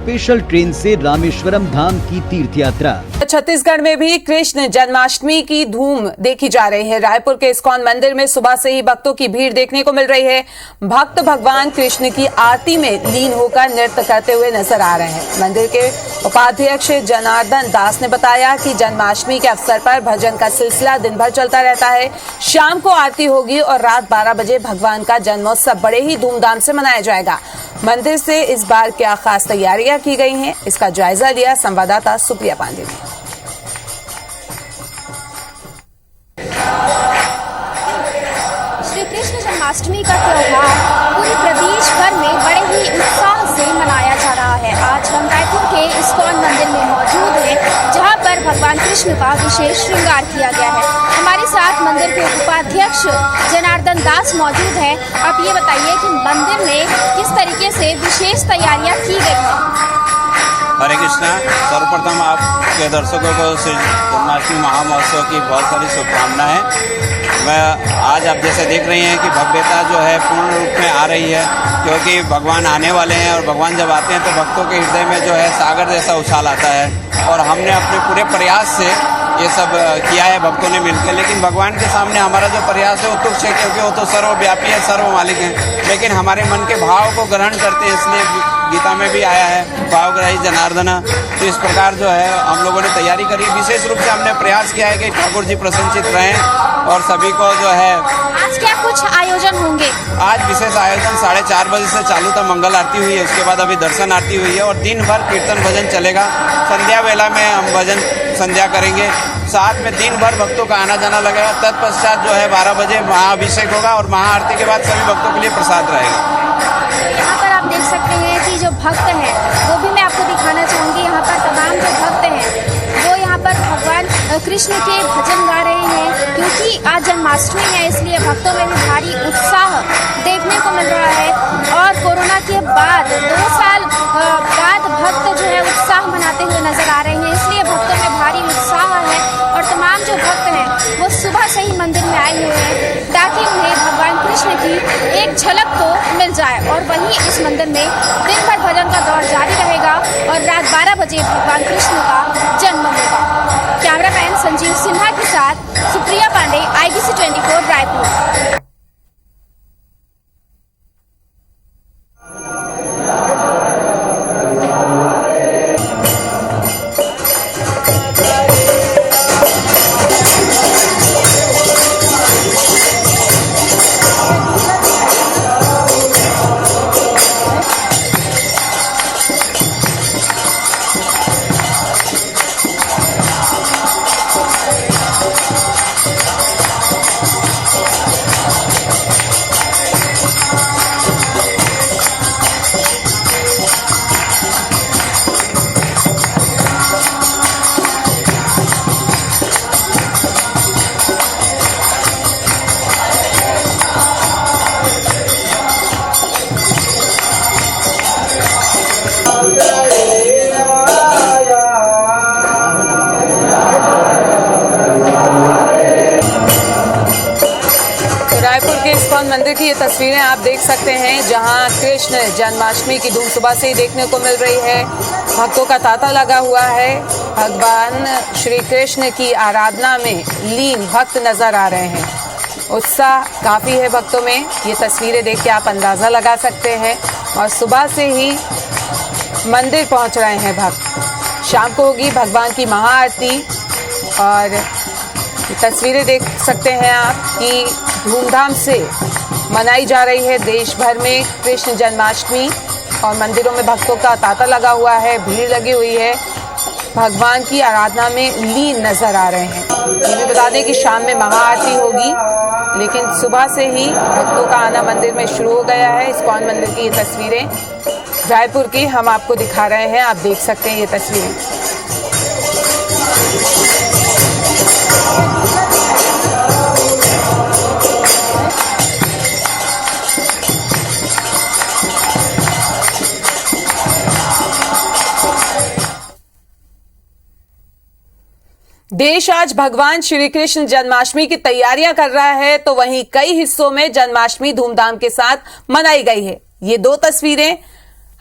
Special train से रामेश्वरम धाम की तीर्थ यात्रा। छत्तीसगढ़ में भी कृष्ण जन्माष्टमी की धूम देखी जा रही है। रायपुर के इस्कॉन मंदिर में सुबह से ही भक्तों की भीड़ देखने को मिल रही है। भक्त भगवान कृष्ण की आरती में लीन होकर नृत्य करते हुए नजर आ रहे हैं। मंदिर के उपाध्यक्ष जनार्दन दास ने बताया कि जन्माष्टमी के अवसर पर भजन का सिलसिला दिन भर चलता रहता है। शाम को आरती होगी और रात 12 बजे भगवान का जन्मोत्सव बड़े ही धूमधाम से मनाया जाएगा। मंदिर से इस बार क्या खास तैयारियां की गई हैं, इसका जायजा लिया संवाददाता सुप्रिया पांडे ने। श्री कृष्ण जन्माष्टमी का त्योहार पूरे प्रदेश भर में बड़े ही उत्साह से मनाया जा रहा है। आज हम रायपुर के इस्कॉन मंदिर में मौजूद हैं, जहां पर भगवान कृष्ण का विशेष श्रृंगार किया गया है। हमारे साथ मंदिर के उपाध्यक्ष जनार्दन दास मौजूद हैं। आप ये बताइए कि मंदिर में किस तरीके से विशेष तैयारियां की गई हैं। हरे कृष्णा। सर्वप्रथम आपके दर्शकों को श्री जन्माष्टमी महामहोत्सव की बहुत सारी शुभकामनाएं। मैं आज आप जैसे देख रहे हैं कि भव्यता जो है पूर्ण रूप में आ रही है, क्योंकि भगवान आने वाले हैं और भगवान जब आते हैं तो भक्तों के हृदय में जो है सागर जैसा उछाल आता है। और हमने अपने पूरे प्रयास से ये सब किया है भक्तों ने मिलकर, लेकिन भगवान के सामने हमारा जो प्रयास है वो तुच्छ है, क्योंकि वो तो सर्वव्यापी है, सर्व मालिक है। लेकिन हमारे मन के भाव को ग्रहण करते हैं, इसलिए गीता में भी आया है भावग्राही जनार्दन। तो इस प्रकार जो है हम लोगों ने तैयारी करी। विशेष रूप से हमने प्रयास किया है कि ठाकुर जी प्रसन्नचित रहें और सभी को जो है। आज क्या कुछ आयोजन होंगे? आज विशेष आयोजन 4:30 बजे से चालू था। मंगल आरती हुई है, उसके बाद अभी दर्शन आरती हुई है और दिन भर कीर्तन भजन चलेगा। संध्या वेला में हम भजन संध्या करेंगे। साथ में दिन भर भक्तों का आना जाना लगेगा। तत्पश्चात जो है 12 बजे महाअभिषेक होगा और महाआरती के बाद सभी भक्तों के लिए प्रसाद रहेगा। यहाँ पर आप देख सकते हैं कि जो भक्त हैं वो भी मैं आपको दिखाना चाहूँगी। यहाँ पर तमाम जो भक्त हैं वो यहाँ पर भगवान कृष्ण के भजन गा रहे हैं, क्योंकि आज जन्माष्टमी है, इसलिए भक्तों में भी भारी उत्साह देखने को मिल रहा है। और कोरोना के बाद 2 साल बाद भक्त जो है उत्साह मनाते हुए नजर आ रहे हैं, इसलिए भक्तों में भारी उत्साह है। और तमाम जो भक्त हैं वो सुबह से ही मंदिर में आए हुए हैं ताकि उन्हें भगवान कृष्ण की एक झलक तो मिल जाए। और वहीं इस मंदिर में दिन भर भजन का दौर जारी रहेगा और रात 12 बजे भगवान कृष्ण का जन्म होगा। कैमरामैन संजीव सिन्हा के साथ सुप्रिया पांडे, IBC 24 रायपुर। रायपुर के इस्कॉन मंदिर की ये तस्वीरें आप देख सकते हैं, जहां कृष्ण जन्माष्टमी की धूम सुबह से ही देखने को मिल रही है। भक्तों का तांता लगा हुआ है। भगवान श्री कृष्ण की आराधना में लीन भक्त नजर आ रहे हैं। उत्साह काफी है भक्तों में। ये तस्वीरें देख के आप अंदाजा लगा सकते हैं। और सुबह से ही मंदिर पहुंच रहे हैं भक्त। शाम को होगी भगवान की महाआरती और तस्वीरें देख सकते हैं आप कि धूमधाम से मनाई जा रही है देश भर में कृष्ण जन्माष्टमी। और मंदिरों में भक्तों का तांता लगा हुआ है, भीड़ लगी हुई है, भगवान की आराधना में लीन नजर आ रहे हैं। ये भी बता दें कि शाम में महाआरती होगी, लेकिन सुबह से ही भक्तों का आना मंदिर में शुरू हो गया है। इस्कॉन मंदिर की ये तस्वीरें रायपुर की हम आपको दिखा रहे हैं। आप देख सकते हैं ये तस्वीरें। देश आज भगवान श्री कृष्ण जन्माष्टमी की तैयारियां कर रहा है, तो वहीं कई हिस्सों में जन्माष्टमी धूमधाम के साथ मनाई गई है। ये 2 तस्वीरें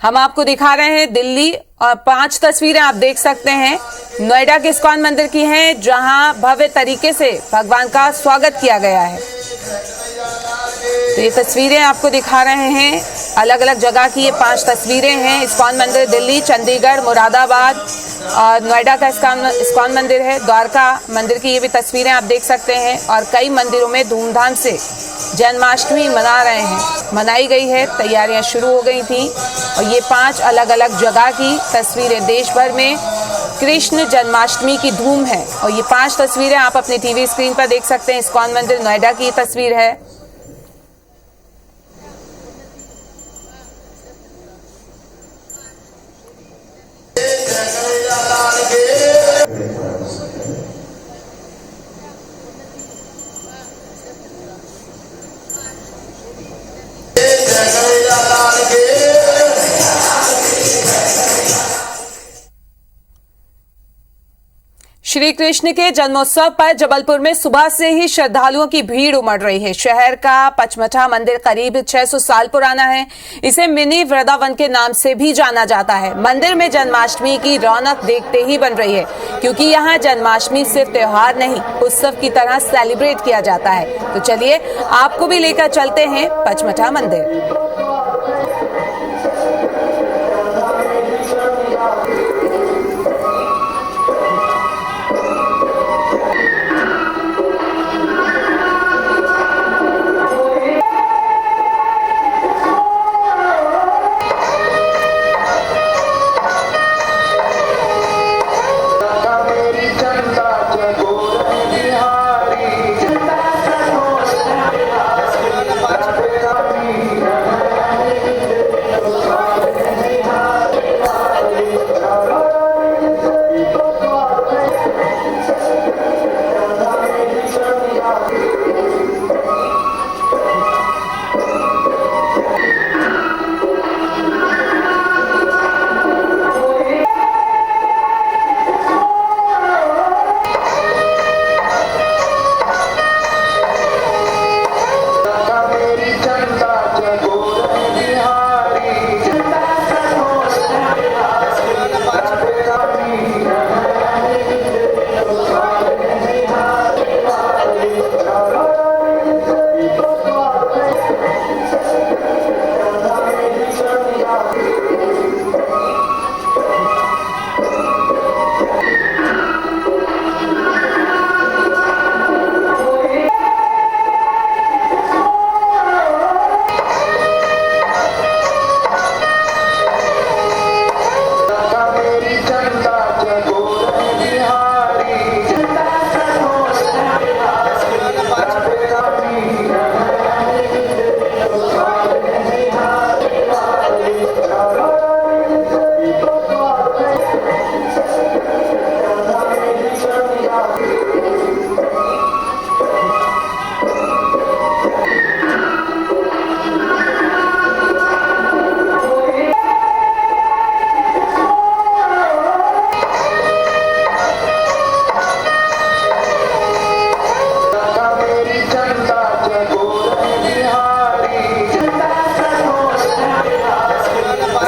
हम आपको दिखा रहे हैं दिल्ली और 5 तस्वीरें आप देख सकते हैं नोएडा के इस्कॉन मंदिर की हैं, जहां भव्य तरीके से भगवान का स्वागत किया गया है। तो ये तस्वीरें आपको दिखा रहे हैं, अलग अलग जगह की ये 5 तस्वीरें हैं। इस्कॉन मंदिर दिल्ली, चंडीगढ़, मुरादाबाद और नोएडा का इस्कॉन मंदिर है। द्वारका मंदिर की ये भी तस्वीरें आप देख सकते हैं। और कई मंदिरों में धूमधाम से जन्माष्टमी मनाई गई है, तैयारियां शुरू हो गई थी। और ये 5 अलग अलग जगह की तस्वीरें, देश भर में कृष्ण जन्माष्टमी की धूम है। और ये 5 तस्वीरें आप अपने टीवी स्क्रीन पर देख सकते हैं। इस्कॉन मंदिर नोएडा की तस्वीर है। श्री कृष्ण के जन्मोत्सव पर जबलपुर में सुबह से ही श्रद्धालुओं की भीड़ उमड़ रही है। शहर का पचमढ़ा मंदिर करीब 600 साल पुराना है। इसे मिनी वृंदावन के नाम से भी जाना जाता है। मंदिर में जन्माष्टमी की रौनक देखते ही बन रही है, क्योंकि यहाँ जन्माष्टमी सिर्फ त्योहार नहीं, उत्सव की तरह सेलिब्रेट किया जाता है। तो चलिए आपको भी लेकर चलते हैं पचमढ़ा मंदिर।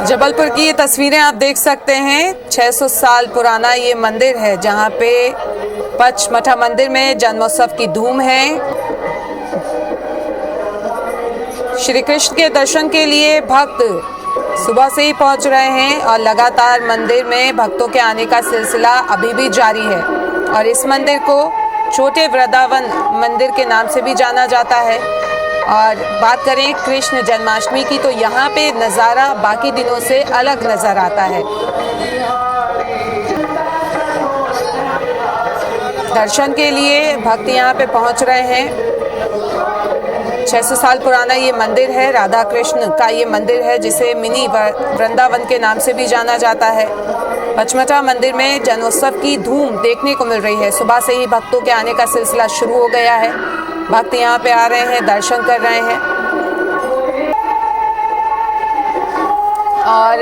जबलपुर की ये तस्वीरें आप देख सकते हैं। 600 साल पुराना ये मंदिर है, जहां पे पचमढ़ा मंदिर में जन्मोत्सव की धूम है। श्री कृष्ण के दर्शन के लिए भक्त सुबह से ही पहुंच रहे हैं और लगातार मंदिर में भक्तों के आने का सिलसिला अभी भी जारी है। और इस मंदिर को छोटे वृंदावन मंदिर के नाम से भी जाना जाता है। और बात करें कृष्ण जन्माष्टमी की, तो यहाँ पे नज़ारा बाकी दिनों से अलग नज़र आता है। दर्शन के लिए भक्त यहाँ पे पहुँच रहे हैं। 600 साल पुराना ये मंदिर है, राधा कृष्ण का ये मंदिर है, जिसे मिनी वृंदावन के नाम से भी जाना जाता है। पचमढ़ा मंदिर में जन्मोत्सव की धूम देखने को मिल रही है। सुबह से ही भक्तों के आने का सिलसिला शुरू हो गया है। भक्त यहाँ पे आ रहे हैं, दर्शन कर रहे हैं। और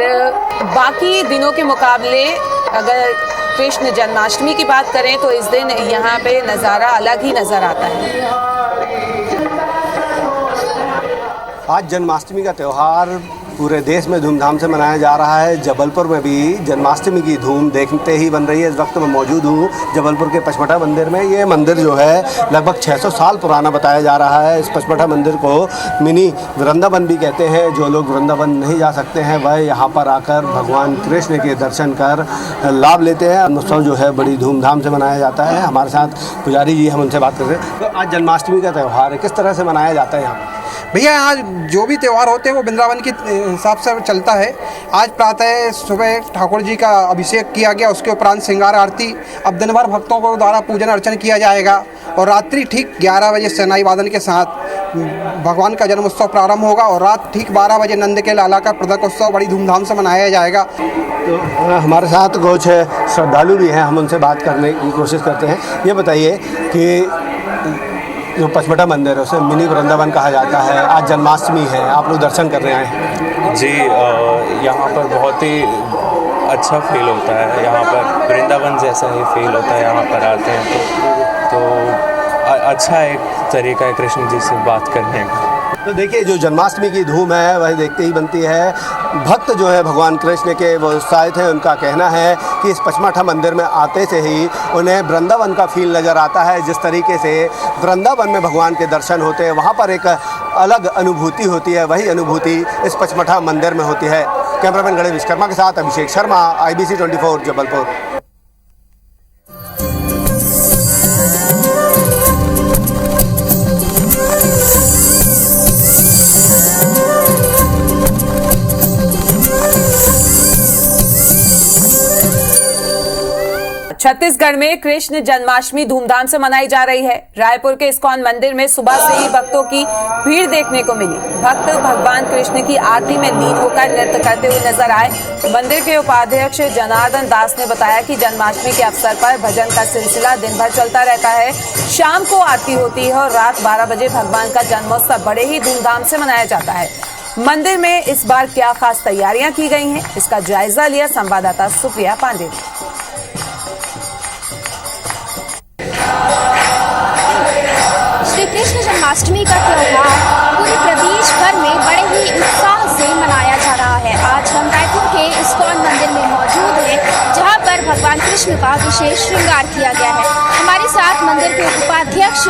बाकी दिनों के मुकाबले अगर कृष्ण जन्माष्टमी की बात करें तो इस दिन यहाँ पे नज़ारा अलग ही नज़र आता है। आज जन्माष्टमी का त्यौहार पूरे देश में धूमधाम से मनाया जा रहा है। जबलपुर में भी जन्माष्टमी की धूम देखते ही बन रही है। इस वक्त मैं मौजूद हूँ जबलपुर के पचमढ़ा मंदिर में। ये मंदिर जो है लगभग 600 साल पुराना बताया जा रहा है। इस पचमढ़ा मंदिर को मिनी वृंदावन भी कहते हैं। जो लोग वृंदावन नहीं जा सकते हैं वह यहाँ पर आकर भगवान कृष्ण के दर्शन कर लाभ लेते हैं। उत्सव जो है बड़ी धूमधाम से मनाया जाता है। हमारे साथ पुजारी जी, हम उनसे बात कर रहे हैं। तो आज जन्माष्टमी का त्यौहार है, किस तरह से मनाया जाता है यहाँ पर? भैया यहाँ जो भी त्यौहार होते हैं वो वृंदावन के हिसाब से चलता है। आज प्रातः सुबह ठाकुर जी का अभिषेक किया गया, उसके उपरांत श्रृंगार आरती। अब दिन भर भक्तों को द्वारा पूजन अर्चन किया जाएगा और रात्रि ठीक 11 बजे शहनाई वादन के साथ भगवान का जन्म उत्सव प्रारंभ होगा और रात ठीक 12 बजे नंद के लाला का प्रदक उत्सव बड़ी धूमधाम से मनाया जाएगा। तो हमारे साथ कुछ श्रद्धालु भी हैं, हम उनसे बात करने की कोशिश करते हैं। ये बताइए कि जो पचमढ़ा मंदिर है उसे मिनी वृंदावन कहा जाता है। आज जन्माष्टमी है, आप लोग दर्शन कर रहे हैं जी। यहाँ पर बहुत ही अच्छा फील होता है। यहाँ पर वृंदावन जैसा ही फील होता है। यहाँ पर आते हैं तो अच्छा एक तरीका है कृष्ण जी से बात करने का। तो देखिए, जो जन्माष्टमी की धूम है वह देखते ही बनती है। भक्त जो है भगवान कृष्ण के वो उत्साहित हैं। उनका कहना है कि इस पचमढ़ा मंदिर में आते से ही उन्हें वृंदावन का फील नज़र आता है। जिस तरीके से वृंदावन में भगवान के दर्शन होते हैं, वहाँ पर एक अलग अनुभूति होती है, वही अनुभूति इस पचमढ़ा मंदिर में होती है। कैमरामैन गणेश विश्वकर्मा के साथ अभिषेक शर्मा, IBC 24 जबलपुर। छत्तीसगढ़ में कृष्ण जन्माष्टमी धूमधाम से मनाई जा रही है। रायपुर के इस्कॉन मंदिर में सुबह से ही भक्तों की भीड़ देखने को मिली। भक्त भगवान कृष्ण की आरती में लीन होकर नृत्य करते हुए नजर आए। मंदिर के उपाध्यक्ष जनार्दन दास ने बताया कि जन्माष्टमी के अवसर पर भजन का सिलसिला दिन भर चलता रहता है। शाम को आरती होती है और रात 12 बजे भगवान का जन्मोत्सव बड़े ही धूमधाम से मनाया जाता है। मंदिर में इस बार क्या खास तैयारियां की गई हैं, इसका जायजा लिया संवाददाता सुप्रिया पांडे ने। श्री कृष्ण जन्माष्टमी का त्यौहार पूरे प्रदेश भर में बड़े ही उत्साह से मनाया जा रहा है। आज हम रायपुर के इस्कॉन मंदिर में मौजूद हैं, जहां पर भगवान कृष्ण का विशेष श्रृंगार किया गया है। हमारे साथ मंदिर के उपाध्यक्ष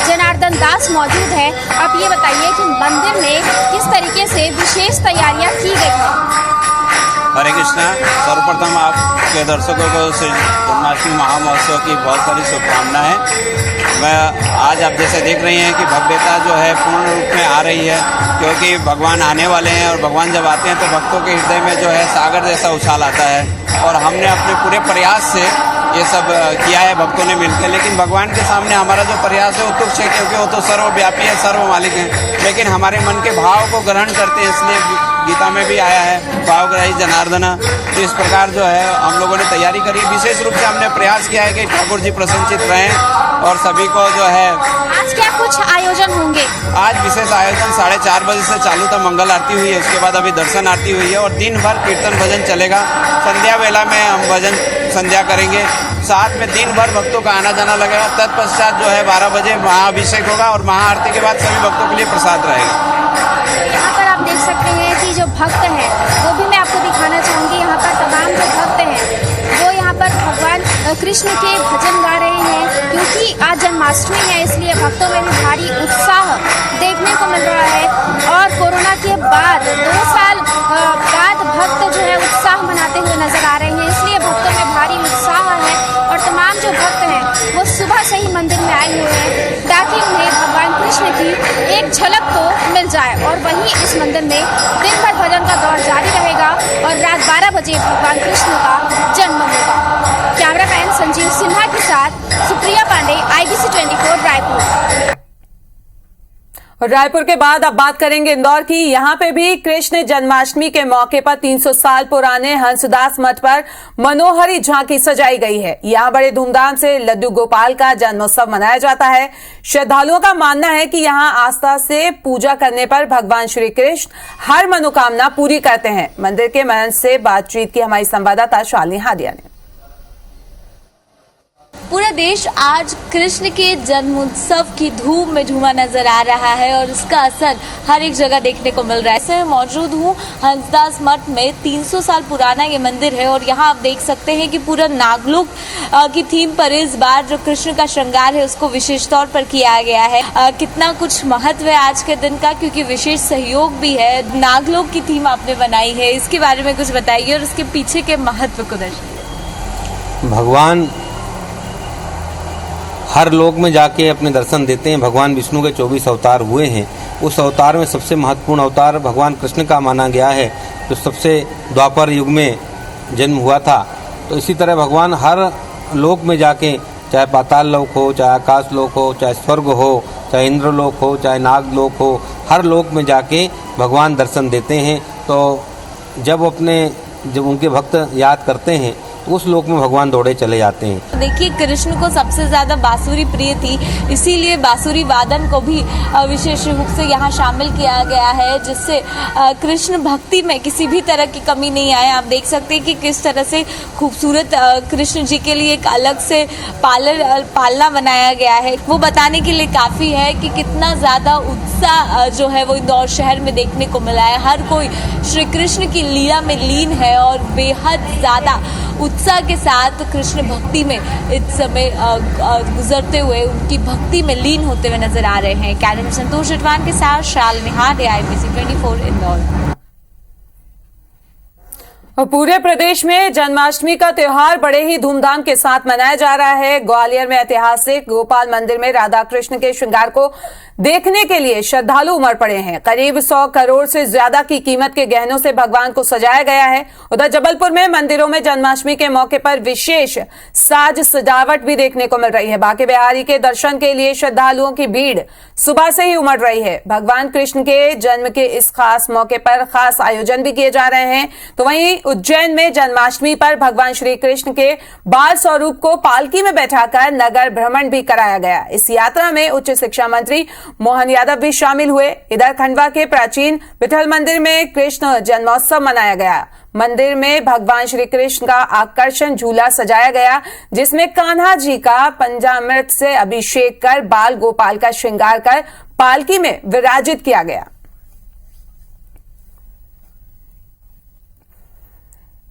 जनार्दन दास मौजूद हैं। आप ये बताइए कि मंदिर में किस तरीके से विशेष तैयारियां की गई हैं? हरे कृष्णा। सर्वप्रथम आपके दर्शकों को श्री जन्माष्टमी महामहोत्सव की बहुत सारी शुभकामनाएं। मैं आज आप जैसे देख रहे हैं कि भव्यता जो है पूर्ण रूप में आ रही है, क्योंकि भगवान आने वाले हैं और भगवान जब आते हैं तो भक्तों के हृदय में जो है सागर जैसा उछाल आता है। और हमने अपने पूरे प्रयास से ये सब किया है भक्तों ने मिलकर। लेकिन भगवान के सामने हमारा जो प्रयास है वो तुच्छ है, क्योंकि वो तो सर्वव्यापी है, सर्व मालिक है। लेकिन हमारे मन के भाव को ग्रहण करते हैं, इसलिए गीता में भी आया है भावग्राही जनार्दन। तो इस प्रकार जो है हम लोगों ने तैयारी करी। विशेष रूप से हमने प्रयास किया है कि ठाकुर जी प्रसन्नचित रहें और सभी को जो है। आज क्या कुछ आयोजन होंगे? आज विशेष आयोजन 4:30 बजे से चालू था। मंगल आरती हुई है, उसके बाद अभी दर्शन आरती हुई है और दिन भर कीर्तन भजन चलेगा। संध्या वेला में हम भजन संध्या करेंगे। साथ में दिन भर भक्तों का आना जाना लगेगा। तत्पश्चात जो है 12 बजे महाअभिषेक होगा और महाआरती के बाद सभी भक्तों के लिए प्रसाद रहेगा। यहाँ पर आप देख सकते हैं कि जो भक्त हैं वो भी मैं आपको दिखाना चाहूँगी। यहाँ पर तमाम जो भक्त हैं वो यहाँ पर भगवान कृष्ण के भजन गा रहे हैं, क्योंकि आज जन्माष्टमी है, इसलिए भक्तों में भी भारी उत्साह देखने को मिल रहा है। और कोरोना के बाद 2 साल बाद भक्त जो है उत्साह मनाते हुए नजर आ रहे हैं, इसलिए भक्तों में भारी उत्साह है। और तमाम जो भक्त हैं वो सुबह से ही मंदिर में आए हुए हैं ताकि उन्हें भगवान कृष्ण की एक झलक तो मिल जाए। और वहीं इस मंदिर में दिन भर भजन का दौर जारी रहेगा और रात 12 बजे भगवान कृष्ण का जन्म होगा। कैमरामैन संजीव सिन्हा के साथ सुप्रिया पांडे, IBC 24 रायपुर। रायपुर के बाद अब बात करेंगे इंदौर की। यहाँ पे भी कृष्ण जन्माष्टमी के मौके पर 300 साल पुराने हंसदास मठ पर मनोहरी झांकी सजाई गई है। यहाँ बड़े धूमधाम से लड्डू गोपाल का जन्मोत्सव मनाया जाता है। श्रद्धालुओं का मानना है कि यहाँ आस्था से पूजा करने पर भगवान श्री कृष्ण हर मनोकामना पूरी करते हैं। मंदिर के महंत से बातचीत की हमारी संवाददाता शालिनी हादिया ने। पूरा देश आज कृष्ण के जन्मोत्सव की धूम में झूमा नजर आ रहा है और उसका असर हर एक जगह देखने को मिल रहा है। ऐसे में मौजूद हूँ हंसदास मठ में। 300 साल पुराना ये मंदिर है और यहाँ आप देख सकते हैं कि पूरा नागलोक की थीम पर इस बार जो कृष्ण का श्रृंगार है उसको विशेष तौर पर किया गया है। कितना कुछ महत्व है आज के दिन का, क्योंकि विशेष सहयोग भी है। नागलोक की थीम आपने बनाई है, इसके बारे में कुछ बताइए और उसके पीछे के महत्व को दर्शाइए। भगवान हर लोक में जाके अपने दर्शन देते हैं। भगवान विष्णु के 24 अवतार हुए हैं। उस अवतार में सबसे महत्वपूर्ण अवतार भगवान कृष्ण का माना गया है, जो सबसे द्वापर युग में जन्म हुआ था। तो इसी तरह भगवान हर लोक में जाके, चाहे पाताल लोक हो, चाहे आकाश लोक हो, चाहे स्वर्ग हो, चाहे इंद्रलोक हो, चाहे नागलोक हो, हर लोक में जाके भगवान दर्शन देते हैं। तो जब उनके भक्त याद करते हैं तो उस लोक में भगवान दौड़े चले जाते हैं। देखिए, कृष्ण को सबसे ज्यादा बांसुरी प्रिय थी, इसीलिए बांसुरी वादन को भी विशेष रूप से यहाँ शामिल किया गया है, जिससे कृष्ण भक्ति में किसी भी तरह की कमी नहीं आए। आप देख सकते हैं कि किस तरह से खूबसूरत कृष्ण जी के लिए एक अलग से पालना बनाया गया है। वो बताने के लिए काफी है कि कितना ज्यादा उत्साह जो है वो इंदौर शहर में देखने को मिला है। हर कोई श्री कृष्ण की लीला में लीन है और बेहद ज्यादा उत्साह के साथ कृष्ण भक्ति में इस समय गुजरते हुए, उनकी भक्ति में लीन होते हुए नजर आ रहे हैं। कैमरा संतोष जटवान के साथ शाल निहार, IBC 24 इंदौर। और पूरे प्रदेश में जन्माष्टमी का त्योहार बड़े ही धूमधाम के साथ मनाया जा रहा है। ग्वालियर में ऐतिहासिक गोपाल मंदिर में राधा कृष्ण के श्रृंगार को देखने के लिए श्रद्धालु उमड़ पड़े हैं। करीब 100 करोड़ से ज्यादा की कीमत के गहनों से भगवान को सजाया गया है। उधर जबलपुर में मंदिरों में जन्माष्टमी के मौके पर विशेष साज सजावट भी देखने को मिल रही है। बांके बिहारी के दर्शन के लिए श्रद्धालुओं की भीड़ सुबह से ही उमड़ रही है। भगवान कृष्ण के जन्म के इस खास मौके पर खास आयोजन भी किए जा रहे हैं। तो वहीं उज्जैन में जन्माष्टमी पर भगवान श्री कृष्ण के बाल स्वरूप को पालकी में बैठाकर नगर भ्रमण भी कराया गया। इस यात्रा में उच्च शिक्षा मंत्री मोहन यादव भी शामिल हुए। इधर खंडवा के प्राचीन विठल मंदिर में कृष्ण जन्मोत्सव मनाया गया। मंदिर में भगवान श्री कृष्ण का आकर्षण झूला सजाया गया, जिसमें कान्हा जी का पंचामृत से अभिषेक कर बाल गोपाल का श्रृंगार कर पालकी में विराजित किया गया।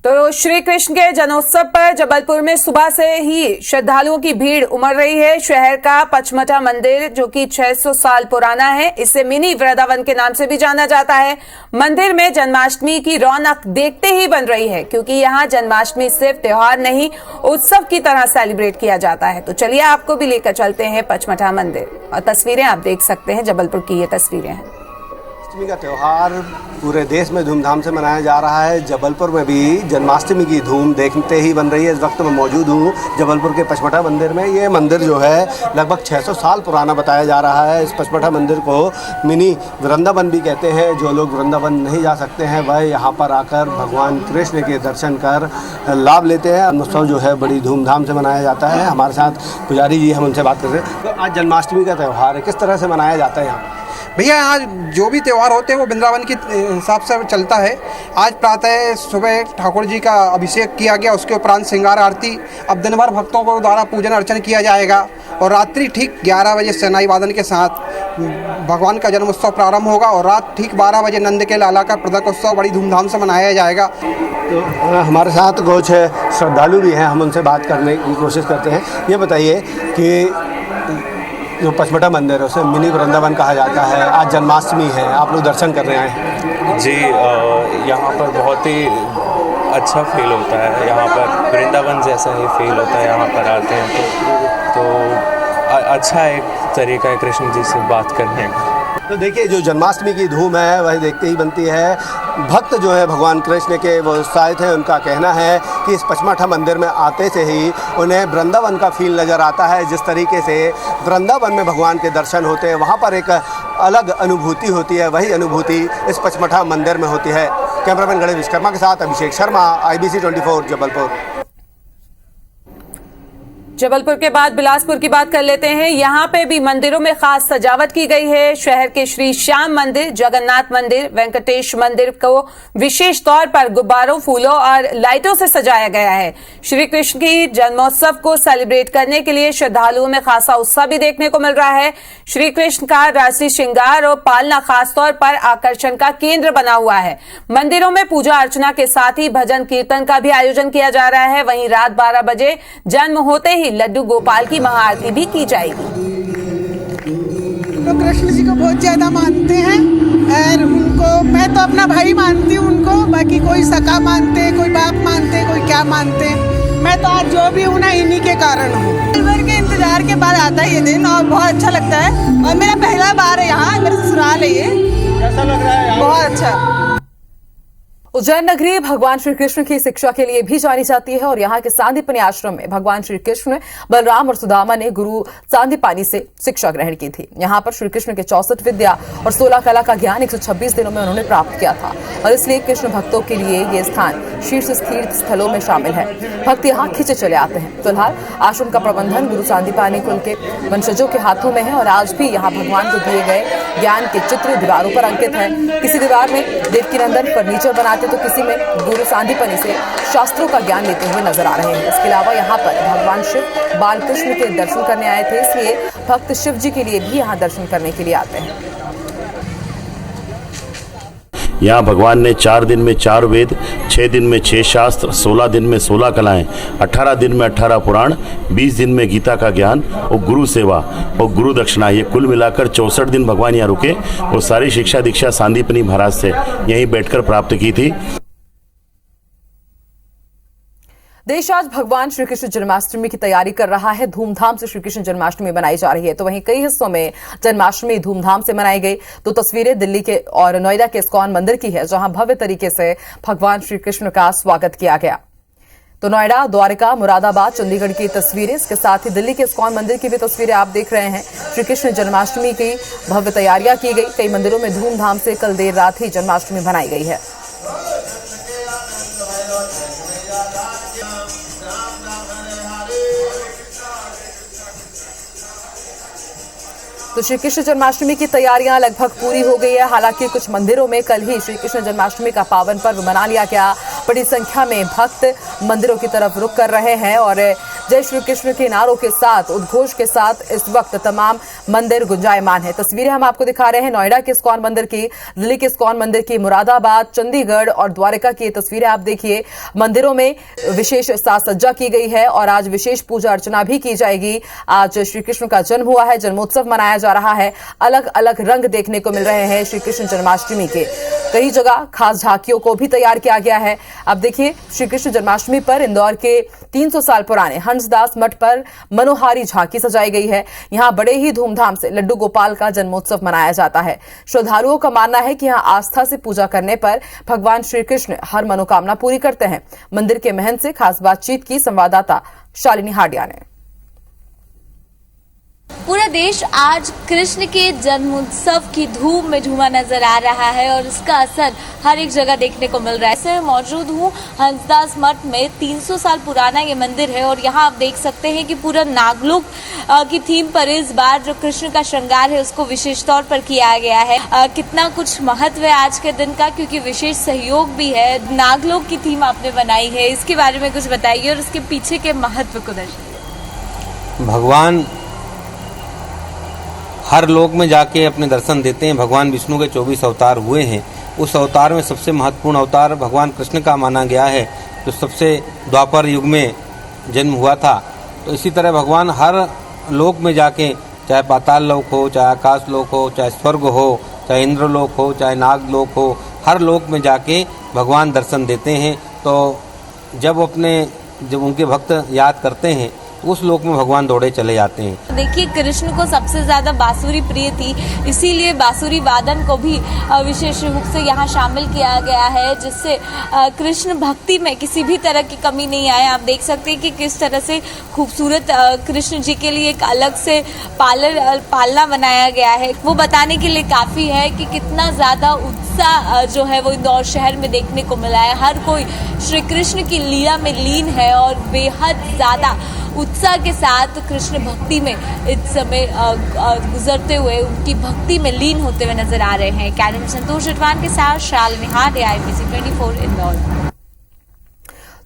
तो श्री कृष्ण के जन्मोत्सव पर जबलपुर में सुबह से ही श्रद्धालुओं की भीड़ उमड़ रही है। शहर का पचमढ़ा मंदिर, जो कि 600 साल पुराना है, इसे मिनी वृंदावन के नाम से भी जाना जाता है। मंदिर में जन्माष्टमी की रौनक देखते ही बन रही है, क्योंकि यहाँ जन्माष्टमी सिर्फ त्योहार नहीं, उत्सव की तरह सेलिब्रेट किया जाता है। तो चलिए आपको भी लेकर चलते हैं पचमढ़ा मंदिर और तस्वीरें आप देख सकते हैं। जबलपुर की ये तस्वीरें हैं। जन्माष्टमी का त्यौहार पूरे देश में धूमधाम से मनाया जा रहा है। जबलपुर में भी जन्माष्टमी की धूम देखते ही बन रही है। इस वक्त मैं मौजूद हूँ जबलपुर के पचमढ़ा मंदिर में। ये मंदिर जो है लगभग 600 साल पुराना बताया जा रहा है। इस पचमढ़ा मंदिर को मिनी वृंदावन भी कहते हैं। जो लोग वृंदावन नहीं जा सकते हैं वह यहाँ पर आकर भगवान कृष्ण के दर्शन कर लाभ लेते हैं। उत्सव जो है बड़ी धूमधाम से मनाया जाता है। हमारे साथ पुजारी जी, हम उनसे बात कर रहे हैं। तो आज जन्माष्टमी का त्यौहार है, किस तरह से मनाया जाता है यहाँ? भैया, यहाँ जो भी त्यौहार होते हैं वो वृंदावन के हिसाब से चलता है। आज प्रातः सुबह ठाकुर जी का अभिषेक किया गया, उसके उपरांत श्रृंगार आरती अब दिन भर भक्तों को द्वारा पूजन अर्चन किया जाएगा और रात्रि ठीक 11 बजे शहनाई वादन के साथ भगवान का जन्मोत्सव प्रारंभ होगा और रात ठीक 12 बजे नंद के लाला का प्रदक उत्सव बड़ी धूमधाम से मनाया जाएगा। तो हमारे साथ कुछ श्रद्धालु भी हैं, हम उनसे बात करने की कोशिश करते हैं। ये बताइए कि जो पचमढ़ा मंदिर है उसे मिनी वृंदावन कहा जाता है, आज जन्माष्टमी है, आप लोग दर्शन कर रहे हैं? जी, यहाँ पर बहुत ही अच्छा फील होता है। यहाँ पर वृंदावन जैसा ही फील होता है। यहाँ पर आते हैं तो अच्छा एक तरीका है कृष्ण जी से बात करने का। तो देखिए, जो जन्माष्टमी की धूम है वह देखते ही बनती है। भक्त जो है भगवान कृष्ण के वो उत्साहित हैं। उनका कहना है कि इस पचमढ़ा मंदिर में आते से ही उन्हें वृंदावन का फील नज़र आता है। जिस तरीके से वृंदावन में भगवान के दर्शन होते हैं, वहाँ पर एक अलग अनुभूति होती है, वही अनुभूति इस पचमढ़ा मंदिर में होती है। कैमरामैन गणेश विश्वकर्मा के साथ अभिषेक शर्मा, IBC 24 जबलपुर। जबलपुर के बाद बिलासपुर की बात कर लेते हैं। यहाँ पे भी मंदिरों में खास सजावट की गई है। शहर के श्री श्याम मंदिर, जगन्नाथ मंदिर, वेंकटेश मंदिर को विशेष तौर पर गुब्बारों, फूलों और लाइटों से सजाया गया है। श्री कृष्ण की जन्मोत्सव को सेलिब्रेट करने के लिए श्रद्धालुओं में खासा उत्साह भी देखने को मिल रहा है। श्री कृष्ण का रात्रि श्रृंगार और पालना खासतौर पर आकर्षण का केंद्र बना हुआ है। मंदिरों में पूजा अर्चना के साथ ही भजन कीर्तन का भी आयोजन किया जा रहा है। वहीं रात 12 बजे जन्म होते ही लड्डू गोपाल की महाआरती भी की जाएगी। तो कृष्ण जी को बहुत ज्यादा मानते हैं और उनको मैं तो अपना भाई मानती हूँ उनको, बाकी कोई सखा मानते, कोई बाप मानते, कोई क्या मानते। मैं तो आज जो भी हूँ ना इन्हीं के कारण हूँ। भर के इंतजार के बाद आता है ये दिन और बहुत अच्छा लगता है और मेरा पहला बार है यहाँ, मेरा ससुराल है ये। कैसा लग रहा है? बहुत अच्छा। उज्जैन नगरी भगवान श्री कृष्ण की शिक्षा के लिए भी जानी जाती है और यहाँ के सांदीपनी आश्रम में भगवान श्री कृष्ण, बलराम और सुदामा ने गुरु सांदीपनी से शिक्षा ग्रहण की थी। यहाँ पर श्री कृष्ण के 64 विद्या और 16 कला का ज्ञान 126 दिनों में उन्होंने प्राप्त किया था और इसलिए कृष्ण भक्तों के लिए ये स्थान शीर्ष तीर्थ स्थलों में शामिल है। भक्त यहाँ खींचे चले आते हैं। फिलहाल आश्रम का प्रबंधन गुरु सांदीपनी कुल के वंशजों के हाथों में है और आज भी यहाँ भगवान को दिए गए ज्ञान के चित्र दीवारों पर अंकित है। किसी दीवार में देवकीनंदन फर्नीचर बनाते तो किसी में गुरु सांदीपनी से शास्त्रों का ज्ञान लेते हुए नजर आ रहे हैं। इसके अलावा यहाँ पर भगवान शिव बालकृष्ण के दर्शन करने आए थे, इसलिए भक्त शिव जी के लिए भी यहाँ दर्शन करने के लिए आते हैं। यहाँ भगवान ने 4 दिन में 4 वेद, 6 दिन में 6 शास्त्र, 16 दिन में 16 कलाएं, 18 दिन में 18 पुराण, 20 दिन में गीता का ज्ञान और गुरु सेवा और गुरु दक्षिणा, ये कुल मिलाकर 64 दिन भगवान यहाँ रुके और सारी शिक्षा दीक्षा सांदीपनी महाराज से यहीं बैठकर प्राप्त की थी। देश आज भगवान श्री कृष्ण जन्माष्टमी की तैयारी कर रहा है। धूमधाम से श्री कृष्ण जन्माष्टमी मनाई जा रही है। तो वहीं कई हिस्सों में जन्माष्टमी धूमधाम से मनाई गई। तो तस्वीरें दिल्ली के और नोएडा के इस्कॉन मंदिर की है, जहां भव्य तरीके से भगवान श्री कृष्ण का स्वागत किया गया। तो नोएडा, द्वारका, मुरादाबाद, चंडीगढ़ की तस्वीरें, इसके साथ ही दिल्ली के इस्कॉन मंदिर की भी तस्वीरें आप देख रहे हैं। श्री कृष्ण जन्माष्टमी की भव्य तैयारियां की गई। कई मंदिरों में धूमधाम से कल देर रात ही जन्माष्टमी मनाई गई है। तो श्री कृष्ण जन्माष्टमी की तैयारियां लगभग पूरी हो गई है। हालांकि कुछ मंदिरों में कल ही श्री कृष्ण जन्माष्टमी का पावन पर्व मना लिया गया। बड़ी संख्या में भक्त मंदिरों की तरफ रुख कर रहे हैं और जय श्री कृष्ण के नारों के साथ, उद्घोष के साथ इस वक्त तमाम मंदिर गुंजायमान है। तस्वीरें हम आपको दिखा रहे हैं नोएडा के इस्कॉन मंदिर की, दिल्ली के इस्कॉन मंदिर की, मुरादाबाद, चंडीगढ़ और द्वारका की तस्वीरें आप देखिए। मंदिरों में विशेष साज सज्जा की गई है और आज विशेष पूजा अर्चना भी की जाएगी। आज श्री कृष्ण का जन्म हुआ है, जन्मोत्सव मनाया जा रहा है। अलग अलग रंग देखने को मिल रहे हैं श्री कृष्ण जन्माष्टमी के। कई जगह खास झांकियों को भी तैयार किया गया है। अब देखिए, श्री कृष्ण जन्माष्टमी पर इंदौर के 300 साल पुराने हंसदास मठ पर मनोहारी झांकी सजाई गई है। यहां बड़े ही धूमधाम से लड्डू गोपाल का जन्मोत्सव मनाया जाता है। श्रद्धालुओं का मानना है कि यहां आस्था से पूजा करने पर भगवान श्री कृष्ण हर मनोकामना पूरी करते हैं। मंदिर के महंत से खास बातचीत की संवाददाता शालिनी हाडिया ने। पूरा देश आज कृष्ण के जन्मोत्सव की धूम में झूमा नजर आ रहा है और इसका असर हर एक जगह देखने को मिल रहा है। ऐसे मौजूद हूँ हंसदास मठ में। 300 साल पुराना ये मंदिर है और यहाँ आप देख सकते हैं कि पूरा नागलोक की थीम पर इस बार जो कृष्ण का श्रृंगार है उसको विशेष तौर पर किया गया है। कितना कुछ महत्व है आज के दिन का, क्योंकि विशेष सहयोग भी है। नागलोक की थीम आपने बनाई है, इसके बारे में कुछ बताइए और इसके पीछे के महत्व को दर्शाइए। भगवान हर लोक में जाके अपने दर्शन देते हैं। भगवान विष्णु के 24 अवतार हुए हैं। उस अवतार में सबसे महत्वपूर्ण अवतार भगवान कृष्ण का माना गया है, जो सबसे द्वापर युग में जन्म हुआ था। तो इसी तरह भगवान हर लोक में जाके, चाहे पाताल लोक हो, चाहे आकाश लोक हो, चाहे स्वर्ग हो, चाहे इंद्र लोक हो, चाहे नाग लोक हो, हर लोक में जाके भगवान दर्शन देते हैं। तो जब उनके भक्त याद करते हैं उस लोक में भगवान दौड़े चले जाते हैं। देखिए, कृष्ण को सबसे ज्यादा बांसुरी प्रिय थी, इसीलिए बांसुरी वादन को भी विशेष रूप से यहाँ शामिल किया गया है, जिससे कृष्ण भक्ति में किसी भी तरह की कमी नहीं आए। आप देख सकते हैं कि किस तरह से खूबसूरत कृष्ण जी के लिए एक अलग से पालना बनाया गया है। वो बताने के लिए काफी है कि कितना ज्यादा उत्साह जो है वो इंदौर शहर में देखने को मिला है। हर कोई श्री कृष्ण की लीला में लीन है और बेहद ज्यादा उत्साह के साथ कृष्ण भक्ति में इस समय गुजरते हुए उनकी भक्ति में लीन होते हुए नजर आ रहे हैं। कैमरामैन संतोष जटवान के साथ शालिनी हाट, AIPC 24 इंदौर।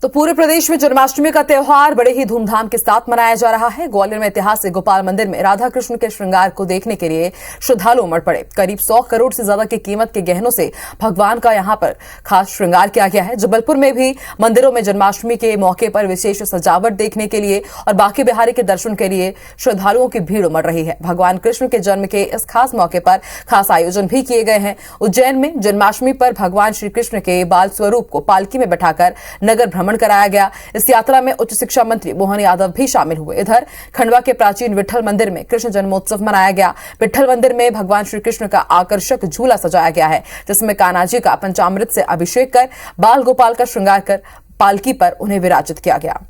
तो पूरे प्रदेश में जन्माष्टमी का त्यौहार बड़े ही धूमधाम के साथ मनाया जा रहा है। ग्वालियर में ऐतिहासिक गोपाल मंदिर में राधा कृष्ण के श्रृंगार को देखने के लिए श्रद्धालु उमड़ पड़े। करीब 100 करोड़ से ज्यादा की कीमत के गहनों से भगवान का यहां पर खास श्रृंगार किया गया है। जबलपुर में भी मंदिरों में जन्माष्टमी के मौके पर विशेष सजावट देखने के लिए और बांके बिहारी के दर्शन के लिए श्रद्धालुओं की भीड़ उमड़ रही है। भगवान कृष्ण के जन्म के इस खास मौके पर खास आयोजन भी किए गए हैं। उज्जैन में जन्माष्टमी पर भगवान श्री कृष्ण के बाल स्वरूप को पालकी में बैठाकर नगर भ्रमण कराया गया। इस यात्रा में उच्च शिक्षा मंत्री मोहन यादव भी शामिल हुए। इधर खंडवा के प्राचीन विट्ठल मंदिर में कृष्ण जन्मोत्सव मनाया गया। विट्ठल मंदिर में भगवान श्री कृष्ण का आकर्षक झूला सजाया गया है, जिसमें कान्हाजी का पंचामृत से अभिषेक कर बाल गोपाल का श्रृंगार कर पालकी पर उन्हें विराजित किया गया।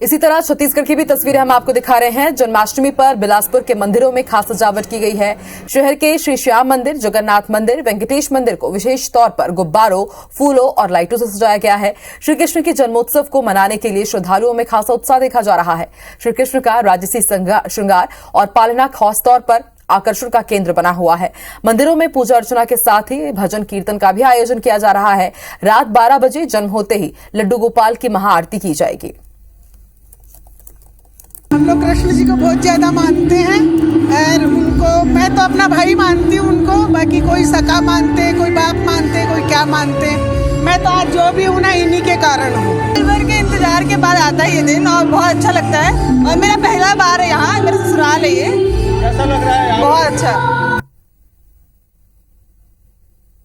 इसी तरह छत्तीसगढ़ की भी तस्वीरें हम आपको दिखा रहे हैं। जन्माष्टमी पर बिलासपुर के मंदिरों में खास सजावट की गई है। शहर के श्री श्याम मंदिर, जगन्नाथ मंदिर, वेंकटेश मंदिर को विशेष तौर पर गुब्बारों, फूलों और लाइटों से सजाया गया है। श्री कृष्ण के जन्मोत्सव को मनाने के लिए श्रद्धालुओं में खासा उत्साह देखा जा रहा है। श्री कृष्ण का राजसी श्रृंगार और पालना खास तौर पर आकर्षण का केंद्र बना हुआ है। मंदिरों में पूजा अर्चना के साथ ही भजन कीर्तन का भी आयोजन किया जा रहा है। रात 12 बजे जन्म होते ही लड्डू गोपाल की महाआरती की जाएगी। हम लोग कृष्ण जी को बहुत ज़्यादा मानते हैं और उनको मैं तो अपना भाई मानती हूँ उनको। बाकी कोई सका मानते, कोई बाप मानते, कोई क्या मानते। मैं तो आज जो भी हूँ ना इन्हीं के कारण हूँ। भर के इंतजार के बाद आता है ये दिन और बहुत अच्छा लगता है। और मेरा पहला बार है यहाँ, मेरा ससुराल है ये। कैसा लग रहा है? बहुत अच्छा।